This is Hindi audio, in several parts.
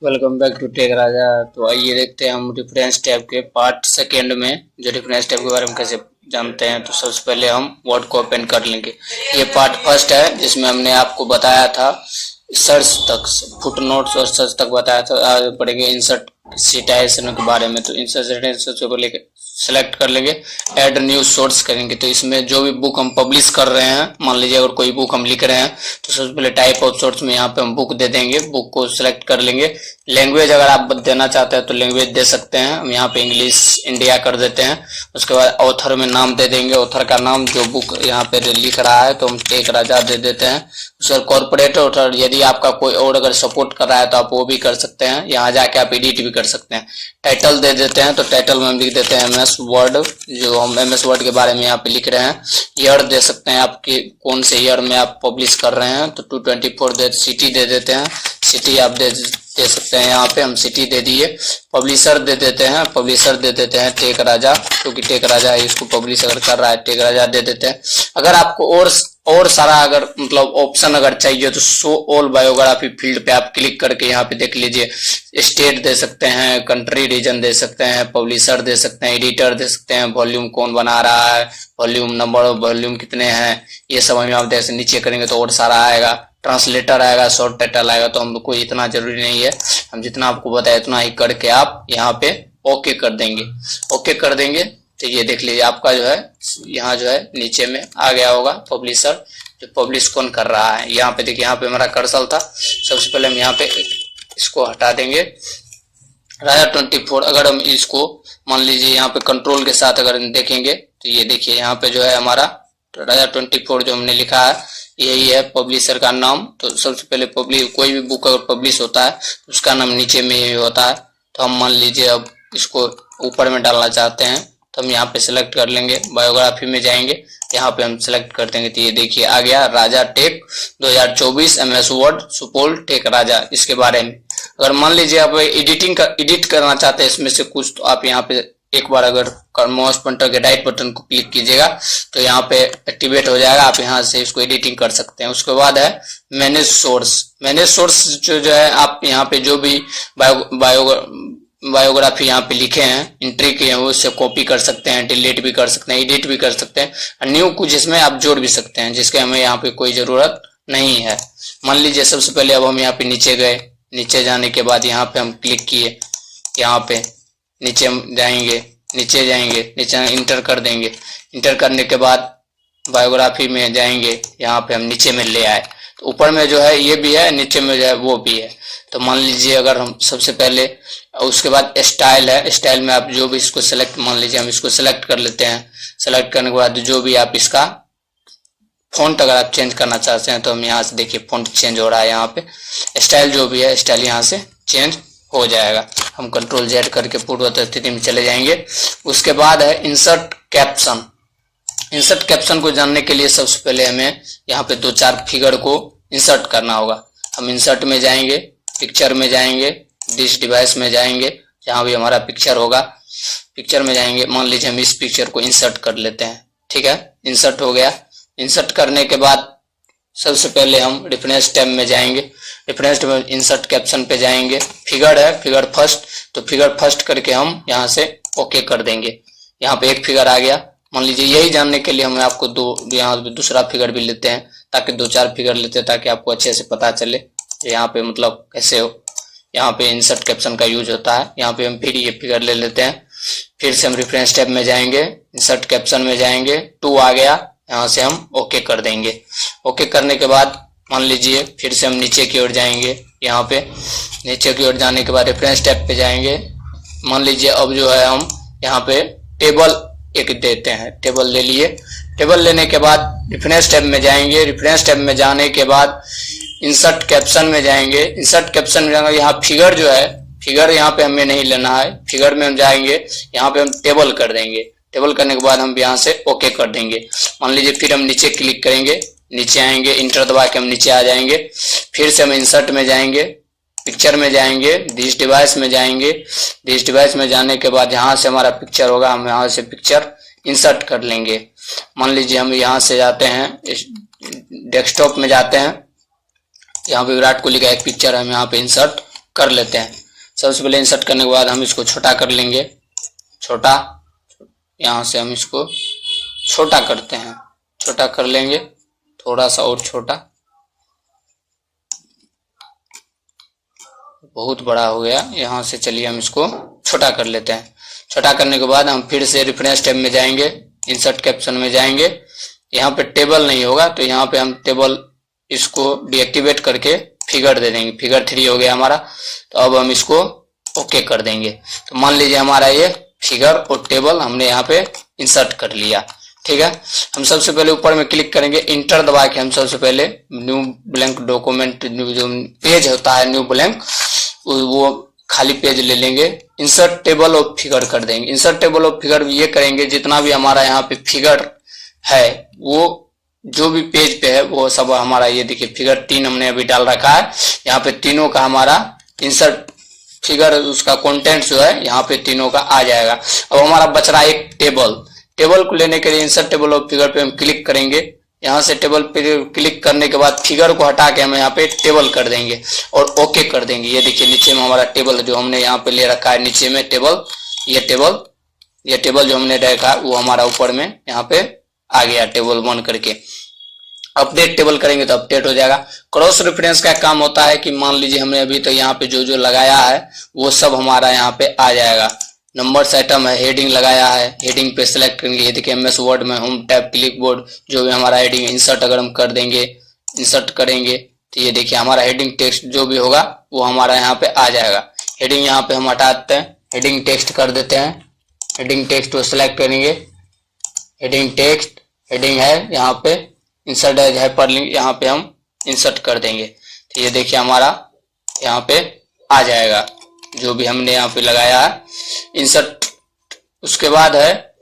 वेलकम बैक टू टेक राजा। तो आइए देखते हैं हम रेफरेंस टैब के पार्ट सेकेंड में। जो रेफरेंस टैब के बारे में कैसे जानते हैं, तो सबसे पहले हम वर्ड को ओपन कर लेंगे। ये पार्ट फर्स्ट है जिसमें हमने आपको बताया था सर्च तक, फुट नोट्स और सर्च तक बताया था। आगे पढ़ेंगे इंसर्ट सिटाइजेशन के बारे में। तो इंसर्ट सिटाइजेशन को लेकर सेलेक्ट कर लेंगे, ऐड न्यू सोर्स करेंगे। तो इसमें जो भी बुक हम पब्लिश कर रहे हैं, मान लीजिए अगर कोई बुक हम लिख रहे हैं तो सबसे पहले टाइप ऑफ सोर्स में यहाँ पे हम बुक दे देंगे। बुक को सिलेक्ट कर लेंगे। लैंग्वेज अगर आप देना चाहते हैं तो लैंग्वेज दे सकते हैं। हम यहाँ पे इंग्लिश इंडिया कर देते हैं। उसके बाद ऑथर में नाम दे देंगे, ऑथर का नाम, जो बुक यहाँ पे लिख रहा है तो हम टेक राजा दे देते हैं। उसके बाद कॉर्पोरेट ऑथर, यदि आपका कोई और अगर सपोर्ट कर रहा है तो आप वो भी कर सकते हैं। यहाँ जाके आप एडिट भी कर सकते हैं। टाइटल दे देते हैं, तो टाइटल में हम लिख देते हैं MS वर्ड, जो हम MS वर्ड के बारे में यहाँ पे लिख रहे हैं। ईयर दे सकते हैं, आपके कौन से ईयर में आप पब्लिश कर रहे हैं, तो 224 सिटी दे देते हैं। सिटी आप दे सकते हैं, यहाँ पे हम सिटी दे दिए। पब्लिशर दे देते हैं, पब्लिशर दे देते हैं टेक राजा, क्योंकि टेक राजा इसको पब्लिश अगर कर रहा है, टेक राजा दे देते हैं। अगर आपको और सारा अगर मतलब ऑप्शन अगर चाहिए तो शो ऑल बायोग्राफी फील्ड पे आप क्लिक करके यहाँ पे देख लीजिए। स्टेट दे सकते हैं, कंट्री रीजन दे सकते हैं, पब्लिशर दे सकते हैं, एडिटर दे सकते हैं, वॉल्यूम कौन बना रहा है, वॉल्यूम नंबर ऑफ वॉल्यूम कितने हैं, ये सब हम आप जैसे नीचे करेंगे तो और सारा आएगा। ट्रांसलेटर आएगा, शॉर्ट टाइटल आएगा। तो हम कोई इतना जरूरी नहीं है, हम जितना आपको बताया इतना ही करके आप यहाँ पे ओके कर देंगे। ओके कर देंगे तो ये देख लीजिए आपका जो है यहाँ जो है नीचे में आ गया होगा पब्लिशर, जो पब्लिश कौन कर रहा है। यहाँ पे देखिए, यहाँ पे हमारा कर्सर था। सबसे पहले हम यहाँ पे इसको हटा देंगे, राजा 24। अगर हम इसको मान लीजिए यहाँ पे कंट्रोल के साथ अगर देखेंगे तो ये देखिए यहाँ पे जो है हमारा राजा 24 जो हमने लिखा है यही है पब्लिशर का नाम। तो सबसे पहले कोई भी बुक अगर पब्लिश होता है तो उसका नाम नीचे में ही होता है। तो हम मान लीजिए अब इसको ऊपर में डालना चाहते हैं तो हम यहाँ पे सिलेक्ट कर लेंगे, बायोग्राफी में जाएंगे, यहाँ पे हम सिलेक्ट कर देंगे। तो ये देखिए आ गया Raja tech 2024 MS word Supaul tech Raja. इसके बारे में अगर मान लीजिए आप एडिट करना चाहते हैं इसमें से कुछ, तो आप यहाँ पे एक बार अगर माउस पॉइंटर के राइट बटन को क्लिक कीजिएगा तो यहाँ पे एक्टिवेट हो जाएगा। आप यहाँ से इसको एडिटिंग कर सकते हैं। उसके बाद है मैनेज सोर्स। मैनेज सोर्स जो है आप यहाँ पे जो भी बायोग्राफी यहाँ पे लिखे हैं, एंट्री किए हैं, उससे कॉपी कर सकते हैं, डिलीट भी कर सकते हैं, एडिट भी कर सकते हैं। न्यू कुछ इसमें आप जोड़ भी सकते हैं जिसके हमें यहाँ पे कोई जरूरत नहीं है। मान लीजिए सबसे पहले अब हम यहाँ पे नीचे गए, नीचे जाने के बाद यहाँ पे हम क्लिक किए, यहाँ पे नीचे जाएंगे, नीचे इंटर कर देंगे। इंटर करने के बाद बायोग्राफी में जाएंगे, यहाँ पे हम नीचे में ले आए। तो ऊपर में जो है ये भी है, नीचे में जो है वो भी है। तो मान लीजिए अगर हम सबसे पहले, उसके बाद स्टाइल है, स्टाइल में आप जो भी इसको सेलेक्ट, मान लीजिए हम इसको सेलेक्ट कर लेते हैं। सेलेक्ट करने के बाद जो भी आप इसका फॉन्ट अगर आप चेंज करना चाहते हैं तो हम यहाँ से देखिए फॉन्ट चेंज हो रहा है। यहाँ पे स्टाइल जो भी है, स्टाइल यहाँ से चेंज हो जाएगा। हम Ctrl Z करके पूर्व स्थिति में चले जाएंगे। उसके बाद है इंसर्ट कैप्शन। इंसर्ट कैप्शन को जानने के लिए सबसे पहले हमें यहाँ पे 2-4 फिगर को इंसर्ट करना होगा। हम इंसर्ट में जाएंगे, पिक्चर में जाएंगे, दिस डिवाइस में जाएंगे, जहाँ भी हमारा पिक्चर होगा, पिक्चर में जाएंगे। मान लीजिए हम इस पिक्चर को इंसर्ट कर लेते हैं, ठीक है, इंसर्ट हो गया। इंसर्ट करने के बाद सबसे पहले हम रेफरेंस टैब में जाएंगे, रेफरेंस टैब में इंसर्ट कैप्शन पे जाएंगे। फिगर है, फिगर फर्स्ट, तो फिगर फर्स्ट करके हम यहाँ से ओके कर देंगे। यहाँ पे एक फिगर आ गया। मान लीजिए यही जानने के लिए हम आपको यहाँ पे दूसरा फिगर भी लेते हैं, ताकि 2-4 फिगर लेते हैं ताकि आपको अच्छे से पता चले यहाँ पे मतलब कैसे हो यहाँ पे इंसर्ट कैप्शन का यूज होता है। यहाँ पे हम फिर ये फिगर ले लेते हैं। फिर से हम रेफरेंस टैब में जाएंगे, इंसर्ट कैप्शन में जाएंगे, 2 आ गया, यहाँ से हम ओके कर देंगे। ओके करने के बाद मान लीजिए फिर से हम नीचे की ओर जाएंगे। यहाँ पे नीचे की ओर जाने के बाद रेफरेंस टैब पे जाएंगे। मान लीजिए अब जो है हम यहाँ पे टेबल एक देते हैं, टेबल ले लिए। टेबल लेने के बाद रेफरेंस टैब में जाएंगे, रेफरेंस टैब में जाने के बाद इंसर्ट कैप्शन में जाएंगे। इंसर्ट कैप्शन में जाएंगे, यहाँ फिगर जो है, फिगर यहाँ पे हमें नहीं लेना है। फिगर में हम जाएंगे, यहाँ पे हम टेबल कर देंगे। टेबल करने के बाद हम यहाँ से ओके कर देंगे। मान लीजिए फिर हम नीचे क्लिक करेंगे, नीचे आएंगे, इंटर दबा के हम नीचे आ जाएंगे। फिर से हम इंसर्ट में जाएंगे, पिक्चर में जाएंगे, दिस डिवाइस में जाएंगे। दिस डिवाइस में जाने के बाद यहाँ से हमारा पिक्चर होगा, हम यहाँ से पिक्चर इंसर्ट कर लेंगे। मान लीजिए हम यहाँ से जाते हैं, डेस्कटॉप में जाते हैं, यहाँ पे विराट कोहली का एक पिक्चर हम यहाँ पे इंसर्ट कर लेते हैं। सबसे पहले इंसर्ट करने के बाद हम इसको छोटा कर लेंगे, छोटा, यहाँ से हम इसको छोटा करते हैं, छोटा कर लेंगे, थोड़ा सा और छोटा, बहुत बड़ा हो गया। यहाँ से चलिए हम इसको छोटा कर लेते हैं। छोटा करने के बाद हम फिर से रेफरेंस टैब में जाएंगे, इंसर्ट कैप्शन में जाएंगे। यहाँ पे टेबल नहीं होगा तो यहाँ पे हम टेबल इसको डीएक्टिवेट करके फिगर दे देंगे, फिगर 3 हो गया हमारा। तो अब हम इसको ओके कर देंगे। तो मान लीजिए हमारा ये फिगर और टेबल हमने यहाँ पे इंसर्ट कर लिया। ठीक है, हम सबसे पहले ऊपर में क्लिक करेंगे, इंटर दबा के हम सबसे पहले न्यू ब्लैंक डॉक्यूमेंट, जो पेज होता है न्यू ब्लैंक, वो खाली पेज ले लेंगे, इंसर्ट टेबल ऑफ फिगर कर देंगे। इंसर्ट टेबल ऑफ फिगर ये करेंगे जितना भी हमारा यहाँ पे फिगर है, वो जो भी पेज पे है वो सब हमारा, ये देखिए फिगर 3 हमने अभी डाल रखा है, यहाँ पे तीनों का हमारा इंसर्ट फिगर, उसका कंटेंट जो है यहाँ पे तीनों का आ जाएगा। अब हमारा बच रहा है एक टेबल। टेबल को लेने के लिए इंसर्ट टेबल ऑफ फिगर पे हम क्लिक करेंगे। यहाँ से टेबल पे क्लिक करने के बाद फिगर को हटा के हम यहाँ पे टेबल कर देंगे और ओके कर देंगे। ये देखिए नीचे में हमारा टेबल जो हमने यहाँ पे ले रखा है, नीचे में टेबल, ये टेबल जो हमने रखा है वो हमारा ऊपर में यहाँ पे आ गया टेबल 1 करके। अपडेट टेबल करेंगे तो अपडेट हो जाएगा। क्रॉस रेफरेंस का काम होता है कि मान लीजिए हमने अभी तो यहाँ पे जो जो लगाया है वो सब हमारा यहाँ पे आ जाएगा। नंबर्स आइटम है, हेडिंग लगाया है, हेडिंग पे सिलेक्ट करेंगे। ये देखिए एमएस वर्ड में होम टैब क्लिक बोर्ड, जो भी हमारा हेडिंग इंसर्ट अगर हम कर देंगे, इंसर्ट करेंगे तो ये देखिए हमारा हेडिंग टेक्स्ट जो भी होगा वो हमारा यहाँ पे आ जाएगा। हेडिंग यहाँ पे हम हटा देते हैं, हेडिंग टेक्स्ट कर देते हैं। हेडिंग टेक्स्ट को सिलेक्ट करेंगे, हेडिंग टेक्स्ट, हेडिंग है यहाँ पे, इंसर्ट एज हाइपरलिंक यहाँ पे हम इंसर्ट कर देंगे। तो ये देखिए हमारा यहाँ पे आ जाएगा जो भी हमने यहाँ पे लगाया है इंसर्ट। उसके बाद है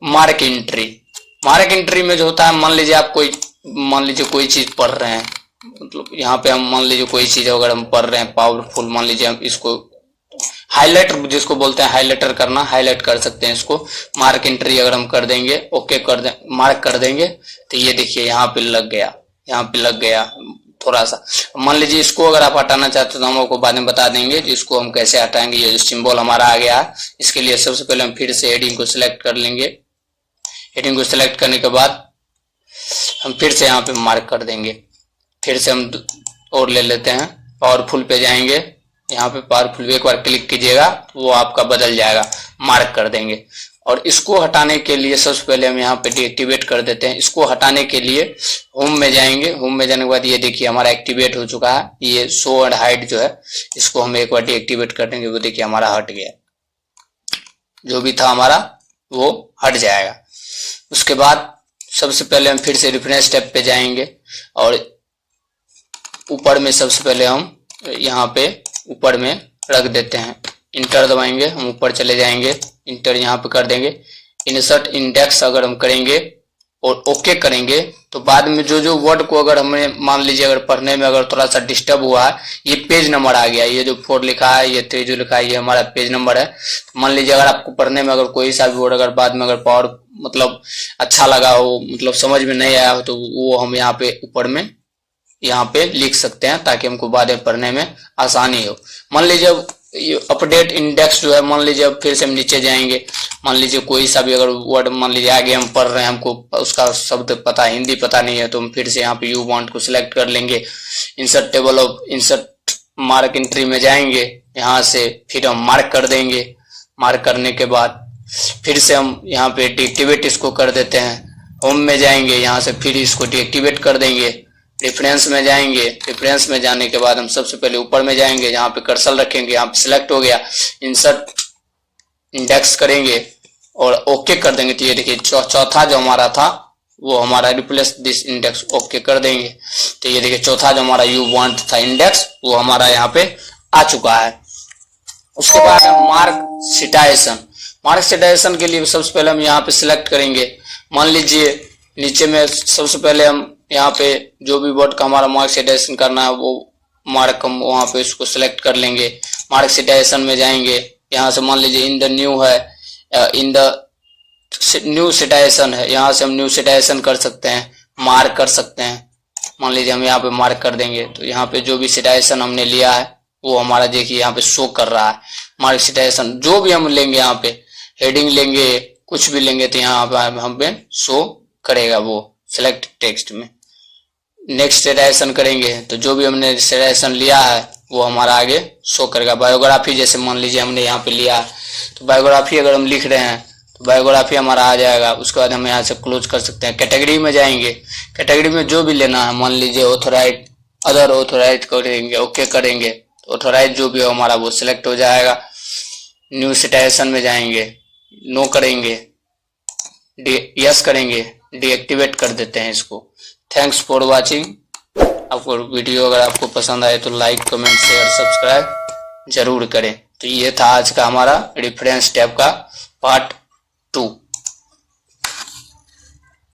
मार्क एंट्री। मार्क एंट्री में जो होता है, मान लीजिए कोई चीज पढ़ रहे हैं, मतलब यहाँ पे हम मान लीजिए कोई चीज अगर हम पढ़ रहे हैं पावरफुल, मान लीजिए हम इसको हाईलाइट, जिसको बोलते हैं हाईलाइटर करना, हाईलाइट कर सकते हैं इसको। मार्क एंट्री अगर हम कर देंगे, ओके कर दे, मार्क कर देंगे तो ये देखिए यहाँ पे लग गया, यहाँ पे लग गया थोड़ा सा। मान लीजिए इसको अगर आप हटाना चाहते हो तो हम आपको बाद में बता देंगे इसको हम कैसे हटाएंगे। ये जो सिंबल हमारा आ गया है, इसके लिए सबसे पहले हम फिर से हेडिंग को सिलेक्ट कर लेंगे। हेडिंग को सिलेक्ट करने के बाद हम फिर से यहाँ पे मार्क कर देंगे। फिर से हम और ले लेते हैं, पावरफुल पे जाएंगे, यहाँ पे पावरफुल एक बार क्लिक कीजिएगा वो आपका बदल जाएगा, मार्क कर देंगे। और इसको हटाने के लिए सबसे पहले हम यहाँ पे डीएक्टिवेट कर देते हैं। इसको हटाने के लिए होम में जाएंगे, होम में जाने के बाद ये देखिए हमारा एक्टिवेट हो चुका है, ये शो एंड हाइड जो है, इसको हम एक बार डीएक्टिवेट कर देंगे, वो देखिए हमारा हट गया, जो भी था हमारा वो हट जाएगा। उसके बाद सबसे पहले हम फिर से रेफरेंस टैब पे जाएंगे और ऊपर में सबसे पहले हम यहाँ पे ऊपर में रख देते हैं, इंटर दबाएंगे, हम ऊपर चले जाएंगे, इंटर यहाँ पे कर देंगे। इंसर्ट इंडेक्स अगर हम करेंगे और ओके करेंगे तो बाद में जो जो वर्ड को अगर हमें मान लीजिए अगर पढ़ने में अगर थोड़ा सा डिस्टर्ब हुआ है, ये पेज नंबर आ गया, ये जो 4 लिखा है, ये 3 जो लिखा है, ये हमारा पेज नंबर है। मान लीजिए अगर आपको पढ़ने में अगर कोई सा भी वर्ड अगर बाद में अगर पावर मतलब अच्छा लगा हो, मतलब समझ में नहीं आया हो, तो वो हम यहाँ पे ऊपर में यहाँ पे लिख सकते हैं ताकि हमको बाद में पढ़ने में आसानी हो। मान लीजिए ये अपडेट इंडेक्स जो है, मान लीजिए अब फिर से हम नीचे जाएंगे, मान लीजिए कोई सा भी अगर वर्ड मान लीजिए आगे हम पढ़ रहे हैं, हमको उसका शब्द पता, हिंदी पता नहीं है, तो हम फिर से यहाँ पे यू वांट को सिलेक्ट कर लेंगे। Insert table of insert mark entry में जाएंगे, यहाँ से फिर हम मार्क कर देंगे। मार्क करने के बाद फिर से हम यहाँ पे डीएक्टिवेट इसको कर देते हैं। होम में जाएंगे, यहाँ से फिर इसको डीएक्टिवेट कर देंगे। रेफरेंस में जाएंगे, रेफरेंस में जाने के बाद हम सबसे पहले ऊपर में जाएंगे, यहाँ पे कर्सर रखेंगे, यहाँ पे सिलेक्ट हो गया, इंसर्ट इंडेक्स करेंगे और ओके कर देंगे। तो ये देखिए चौथा जो हमारा था वो हमारा रिप्लेस दिस इंडेक्स, ओके कर देंगे। तो ये देखिए चौथा जो हमारा यू वांट था इंडेक्स, वो हमारा यहाँ पे आ चुका है। उसके बाद मार्क सिटाइजेशन। मार्क सिटाइजेशन के लिए सबसे पहले हम यहाँ पे सिलेक्ट करेंगे। मान लीजिए नीचे में सबसे पहले हम यहाँ पे जो भी वर्ड का हमारा मार्क सिटाइजेशन करना है वो मार्क हम वहाँ पे उसको सिलेक्ट कर लेंगे। मार्क सिटाइजेशन में जाएंगे, यहाँ से मान लीजिए इन द न्यू है, इन द न्यू सिटाइजेशन है, यहाँ से हम न्यू सिटाइजेशन कर सकते हैं, मार्क कर सकते हैं। मान लीजिए हम यहाँ पे मार्क कर देंगे, तो यहाँ पे जो भी सिटाइजेशन हमने लिया है वो हमारा देखिए यहाँ पे शो कर रहा है। हमारी सिटाइजेशन जो भी हम लेंगे, यहाँ पे हेडिंग लेंगे, कुछ भी लेंगे तो यहाँ पे हम पे शो करेगा वो सिलेक्ट टेक्स्ट में। नेक्स्ट सिटाइजेशन करेंगे तो जो भी हमने सिटाइजेशन लिया है वो हमारा आगे शो करेगा। बायोग्राफी जैसे मान लीजिए हमने यहाँ पे लिया तो बायोग्राफी अगर हम लिख रहे हैं तो बायोग्राफी हमारा आ जाएगा। उसके बाद हम यहाँ से क्लोज कर सकते हैं। कैटेगरी में जाएंगे, कैटेगरी में जो भी लेना है, मान लीजिए ऑथोराइज, अदर ऑथोराइज करेंगे, ओके करेंगे तो ऑथोराइज जो भी हो हमारा वो सिलेक्ट हो जाएगा। न्यू सिटाइजेशन में जाएंगे, नो करेंगे, यस करेंगे, डीएक्टिवेट कर देते हैं इसको। Thanks for watching. आपको वीडियो अगर आपको पसंद आए तो लाइक, कमेंट, शेयर, सब्सक्राइब जरूर करें। तो ये था आज का हमारा रेफरेंस टैब का पार्ट 2।